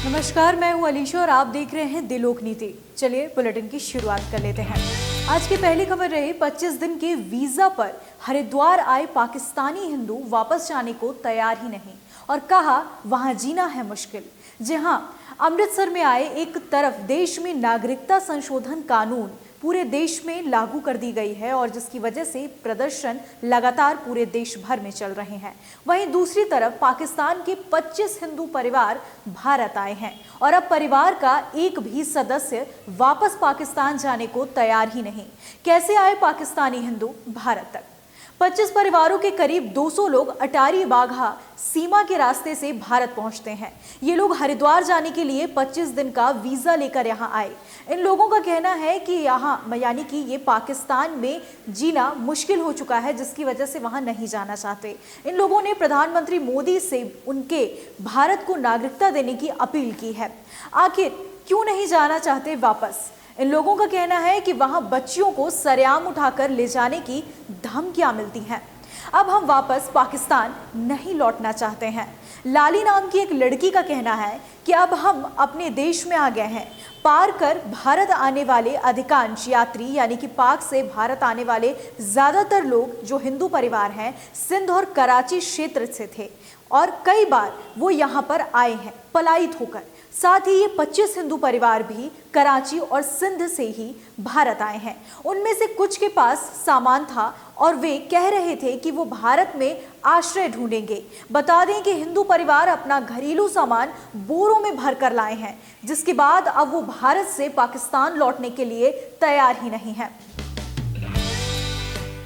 नमस्कार, मैं हूं अलीशा और आप देख रहे हैं दिलोक नीति। चलिए बुलेटिन की शुरुआत कर लेते हैं। आज की पहली खबर रही 25 दिन के वीजा पर हरिद्वार आए पाकिस्तानी हिंदू वापस जाने को तैयार ही नहीं और कहा वहां जीना है मुश्किल। जी हां, अमृतसर में आए एक तरफ देश में नागरिकता संशोधन कानून पूरे देश में लागू कर दी गई है और जिसकी वजह से प्रदर्शन लगातार पूरे देश भर में चल रहे हैं। वहीं दूसरी तरफ पाकिस्तान के 25 हिंदू परिवार भारत आए हैं और अब परिवार का एक भी सदस्य वापस पाकिस्तान जाने को तैयार ही नहीं। कैसे आए पाकिस्तानी हिंदू भारत तक? 25 परिवारों के करीब 200 लोग अटारी बाघा सीमा के रास्ते से भारत पहुंचते हैं। ये लोग हरिद्वार जाने के लिए 25 दिन का वीजा लेकर यहाँ आए। इन लोगों का कहना है कि यहाँ यानी कि ये पाकिस्तान में जीना मुश्किल हो चुका है, जिसकी वजह से वहाँ नहीं जाना चाहते। इन लोगों ने प्रधानमंत्री मोदी से उनके भारत को नागरिकता देने की अपील की है। आखिर क्यों नहीं जाना चाहते वापस? इन लोगों का कहना है कि वहां बच्चियों को सरेआम उठाकर ले जाने की धमकियां मिलती हैं। अब हम वापस पाकिस्तान नहीं लौटना चाहते हैं। लाली नाम की एक लड़की का कहना है कि अब हम अपने देश में आ गए हैं। पार कर भारत आने वाले अधिकांश यात्री यानी कि पाक से भारत आने वाले ज्यादातर लोग जो हिंदू परिवार हैं, सिंध और कराची क्षेत्र से थे और कई बार वो यहाँ पर आए हैं पलायित होकर। साथ ही ये 25 हिंदू परिवार भी कराची और सिंध से ही भारत आए हैं। उनमें से कुछ के पास सामान था और वे कह रहे थे कि वो भारत में आश्रय ढूंढेंगे। बता दें कि हिंदू परिवार अपना घरेलू सामान बोरों में भर कर लाए हैं, जिसके बाद अब वो भारत से पाकिस्तान लौटने के लिए तैयार ही नहीं है।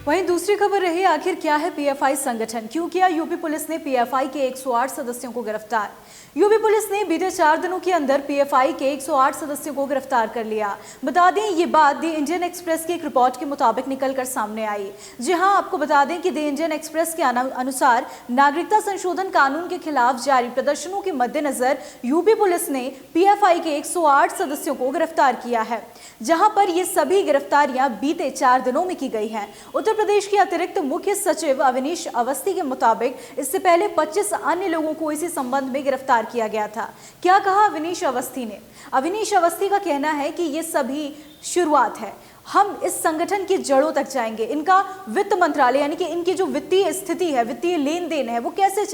वहीं दूसरी खबर रही, आखिर क्या है पीएफआई संगठन? क्यों किया यूपी पुलिस ने पीएफआई के 108 सदस्यों को गिरफ्तार? यूपी पुलिस ने बीते 4 दिनों के अंदर पीएफआई के 108 सदस्यों को गिरफ्तार कर लिया। बता दें ये बात दी इंडियन एक्सप्रेस की एक रिपोर्ट के मुताबिक निकलकर सामने आई। जी हां, आपको बता दें कि दी इंडियन एक्सप्रेस के अनुसार नागरिकता संशोधन कानून के खिलाफ जारी प्रदर्शनों के मद्देनजर यूपी पुलिस ने पीएफआई के 108 सदस्यों को गिरफ्तार किया है, जहां पर ये सभी गिरफ्तारियां बीते 4 दिनों में की गई हैं। उत्तर प्रदेश के अतिरिक्त मुख्य सचिव अविनीश अवस्थी के मुताबिक इससे पहले 25 अन्य लोगों को इसी संबंध में गिरफ्तार किया गया था। क्या कहा अविनीश अवस्थी ने? अविनीश अवस्थी का कहना है कि ये सभी शुरुआत है, हम इस संगठन की जड़ों तक जाएंगे। इनका वित्त मंत्रालय यानी कि इनकी जो वित्तीय स्थिति है, वित्तीय लेन देन है, वो कैसे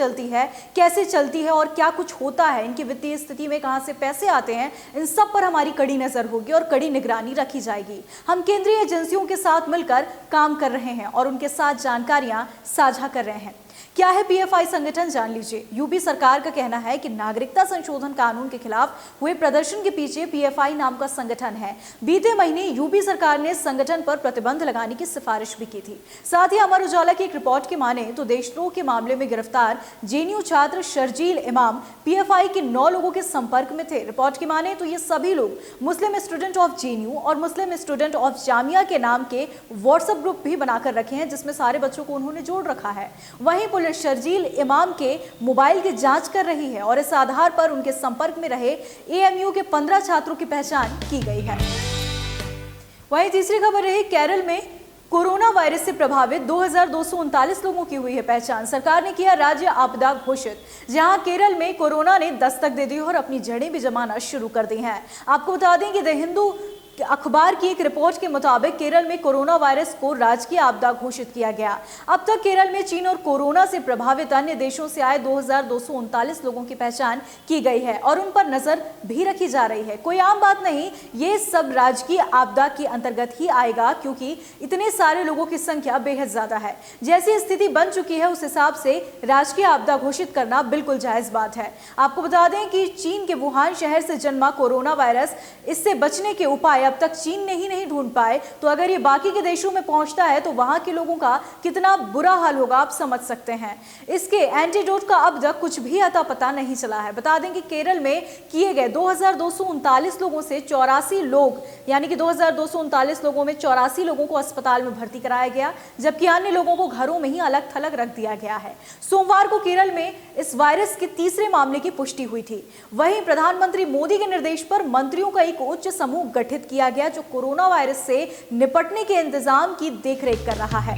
चलती है और क्या कुछ होता है, इनकी वित्तीय स्थिति में कहां से पैसे आते हैं, इन सब पर हमारी कड़ी नजर होगी और कड़ी निगरानी रखी जाएगी। हम केंद्रीय एजेंसियों के साथ मिलकर काम कर रहे हैं और उनके साथ जानकारियां साझा कर रहे हैं। क्या है पीएफआई संगठन, जान लीजिए। यूपी सरकार का कहना है कि नागरिकता संशोधन कानून के खिलाफ हुए प्रदर्शन के पीछे पीएफआई नाम का संगठन है। बीते महीने यूपी सरकार ने संगठन पर प्रतिबंध लगाने की सिफारिश भी की थी। साथ ही अमर उजाला की एक रिपोर्ट की माने तो देशद्रोह के मामले में गिरफ्तार जेएनयू छात्र शर्जील इमाम पीएफआई के 9 लोगों के संपर्क में थे। रिपोर्ट की माने तो ये सभी लोग मुस्लिम स्टूडेंट ऑफ जेएनयू और मुस्लिम स्टूडेंट ऑफ जामिया के नाम के व्हाट्सएप ग्रुप भी बनाकर रखे हैं, जिसमें सारे बच्चों को उन्होंने जोड़ रखा है। वहीं पुलिस शर्जील इमाम के मोबाइल की जांच कर रही है और इस आधार पर उनके संपर्क में रहे एएमयू के 15 छात्रों की पहचान की गई है। वहीं तीसरी खबर रही, केरल में कोरोना वायरस से प्रभावित 2239 लोगों की हुई है पहचान। सरकार ने किया राज्य आपदा घोषित, जहां केरल में कोरोना ने दस्तक दे दी और अपनी जड़ें भी जमाना शुरू कर दी हैं। आपको बता दें कि द हिंदू अखबार की एक रिपोर्ट के मुताबिक केरल में कोरोना वायरस को राजकीय आपदा घोषित किया गया। अब तक केरल में चीन और कोरोना से प्रभावित अन्य देशों से आए 2239 लोगों की पहचान की गई है और उन पर नजर भी रखी जा रही है। कोई आम बात नहीं, ये सब राजकीय आपदा के अंतर्गत ही आएगा, क्योंकि इतने सारे लोगों की संख्या बेहद ज्यादा है। जैसी स्थिति बन चुकी है उस हिसाब से राजकीय आपदा घोषित करना बिल्कुल जायज बात है। आपको बता दें कि चीन के वुहान शहर से जन्मा कोरोना वायरस, इससे बचने के उपाय अब तक चीन नहीं ढूंढ पाए, तो अगर ये बाकी के देशों में पहुंचता है तो वहां के लोगों का कितना बुरा हाल होगा आप समझ सकते हैं। इसके एंटीडोट का अब तक कुछ भी अता पता नहीं चला है। बता दें कि केरल में किए गए 2239 लोगों से 84 लोग यानी कि 2239 लोगों में 84 लोगों को अस्पताल में भर्ती कराया गया, जबकि अन्य लोगों को घरों में ही अलग थलग रख दिया गया है। सोमवार को केरल में इस वायरस के तीसरे मामले की पुष्टि हुई थी। वहीं प्रधानमंत्री मोदी के निर्देश पर मंत्रियों का एक उच्च समूह गठित किया गया जो कोरोना वायरस से निपटने के इंतजाम की देखरेख कर रहा है।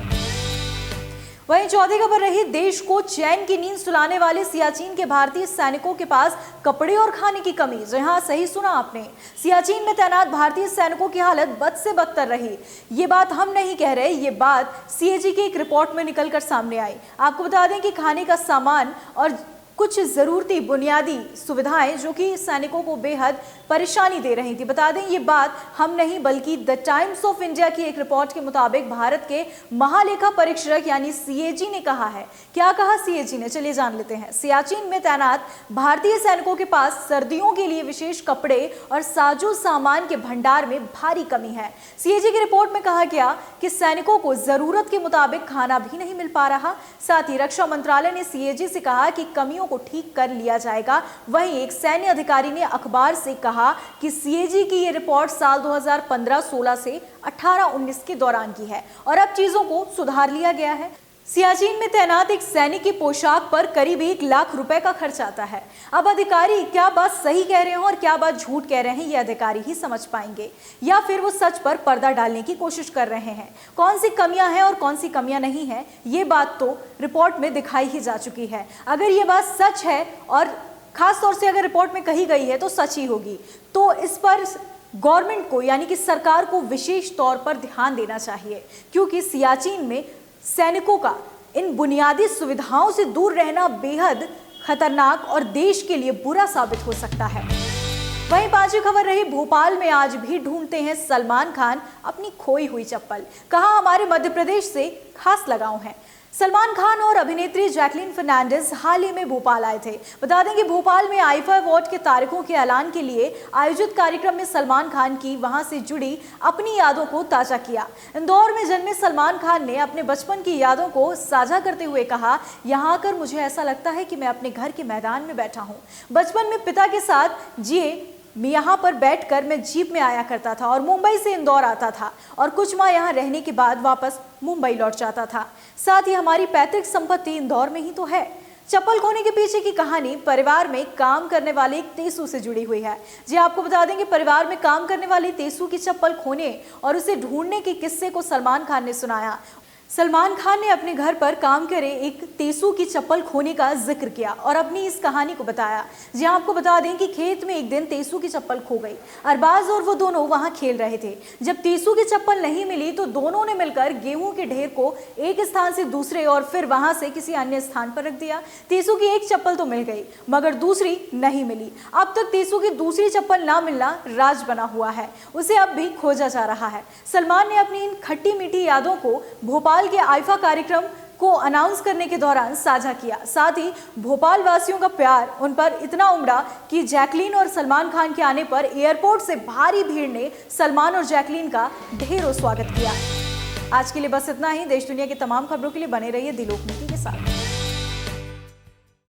वहीं चौथी खबर रही देश को चैन की नींद सुलाने वाले सियाचिन के भारतीय सैनिकों के पास कपड़े और खाने की कमी। जी हां, सही सुना आपने। सियाचिन में तैनात भारतीय सैनिकों की हालत बद से बदतर रही। ये बात हम नहीं कह रहे, ये बात सीएजी की एक रिपोर्ट में निकलकर सामने आई। आपको बता दें कि खाने का सामान और कुछ जरूरती बुनियादी सुविधाएं जो कि सैनिकों को बेहद परेशानी दे रही थी। बता दें ये बात हम नहीं बल्कि द टाइम्स ऑफ इंडिया की एक रिपोर्ट के मुताबिक भारत के महालेखा परीक्षक यानी सीएजी ने कहा है। क्या कहा सीएजी ने, चलिए जान लेते हैं। सियाचिन में तैनात भारतीय सैनिकों के पास सर्दियों के लिए विशेष कपड़े और साजो सामान के भंडार में भारी कमी है। सीएजी की रिपोर्ट में कहा गया कि सैनिकों को जरूरत के मुताबिक खाना भी नहीं मिल पा रहा। साथ ही रक्षा मंत्रालय ने सीएजी से कहा कि कमियों को ठीक कर लिया जाएगा। वहीं एक सैन्य अधिकारी ने अखबार से कहा कि सीएजी की ये रिपोर्ट साल 2015-16 से 18-19 के दौरान की है और अब चीजों को सुधार लिया गया है। सियाचिन में तैनात एक सैनिक की पोशाक पर करीब 1 लाख रुपए का खर्च आता है। अब अधिकारी क्या बात सही कह रहे हैं और क्या बात झूठ कह रहे हैं, ये अधिकारी ही समझ पाएंगे, या फिर वो सच पर पर्दा डालने की कोशिश कर रहे हैं। कौन सी कमियां हैं और कौन सी कमियां नहीं है, ये बात तो रिपोर्ट में दिखाई ही जा चुकी है। अगर ये बात सच है और खास तौर से अगर रिपोर्ट में कही गई है तो सच ही होगी, तो इस पर गवर्नमेंट को यानी कि सरकार को विशेष तौर पर ध्यान देना चाहिए, क्योंकि सियाचिन में सैनिकों का इन बुनियादी सुविधाओं से दूर रहना बेहद खतरनाक और देश के लिए बुरा साबित हो सकता है। वहीं पांचवी खबर रही भोपाल में आज भी ढूंढते हैं सलमान खान अपनी खोई हुई चप्पल। कहा हमारे मध्य प्रदेश से खास लगाव है। सलमान खान और अभिनेत्री जैकलीन फर्नांडिस हाल ही में भोपाल आए थे। बता दें कि भोपाल में आईफा अवार्ड के तारीखों के ऐलान के लिए आयोजित कार्यक्रम में सलमान खान की वहां से जुड़ी अपनी यादों को ताजा किया। इंदौर में जन्मे सलमान खान ने अपने बचपन की यादों को साझा करते हुए कहा, यहाँ आकर मुझे ऐसा लगता है कि मैं अपने घर के मैदान में बैठा हूँ। बचपन में पिता के साथ जिए यहाँ पर बैठकर मैं जीप में आया करता था और मुंबई से इंदौर आता था और कुछ माह यहाँ रहने के बाद वापस मुंबई लौट जाता था। साथ ही हमारी पैतृक संपत्ति इंदौर में ही तो है। चप्पल खोने के पीछे की कहानी परिवार में काम करने वाले एक तेसू से जुड़ी हुई है। जी आपको बता दें कि परिवार में काम करने वाले तेसू की चप्पल खोने और उसे ढूंढने के किस्से को सलमान खान ने सुनाया। सलमान खान ने अपने घर पर काम करे एक तेसू की चप्पल खोने का जिक्र किया और अपनी इस कहानी को बताया। जी आपको बता दें कि खेत में एक दिन तेसू की चप्पल खो गई। अरबाज और वो दोनों वहां खेल रहे थे। जब तेसू की चप्पल नहीं मिली तो दोनों ने मिलकर गेहूं के ढेर को एक स्थान से दूसरे और फिर वहां से किसी अन्य स्थान पर रख दिया। तेसू की एक चप्पल तो मिल गई मगर दूसरी नहीं मिली। अब तक तेसू की दूसरी चप्पल ना मिलना राज बना हुआ है, उसे अब भी खोजा जा रहा है। सलमान ने अपनी इन खट्टी मीठी यादों को भोपाल के आईफा कार्यक्रम को अनाउंस करने के दौरान साझा किया। साथ ही भोपाल वासियों का प्यार उन पर इतना उमड़ा कि जैकलीन और सलमान खान के आने पर एयरपोर्ट से भारी भीड़ ने सलमान और जैकलीन का ढेरों स्वागत किया। आज के लिए बस इतना ही। देश दुनिया की तमाम खबरों के लिए बने रहिए दिलोक नीति के साथ।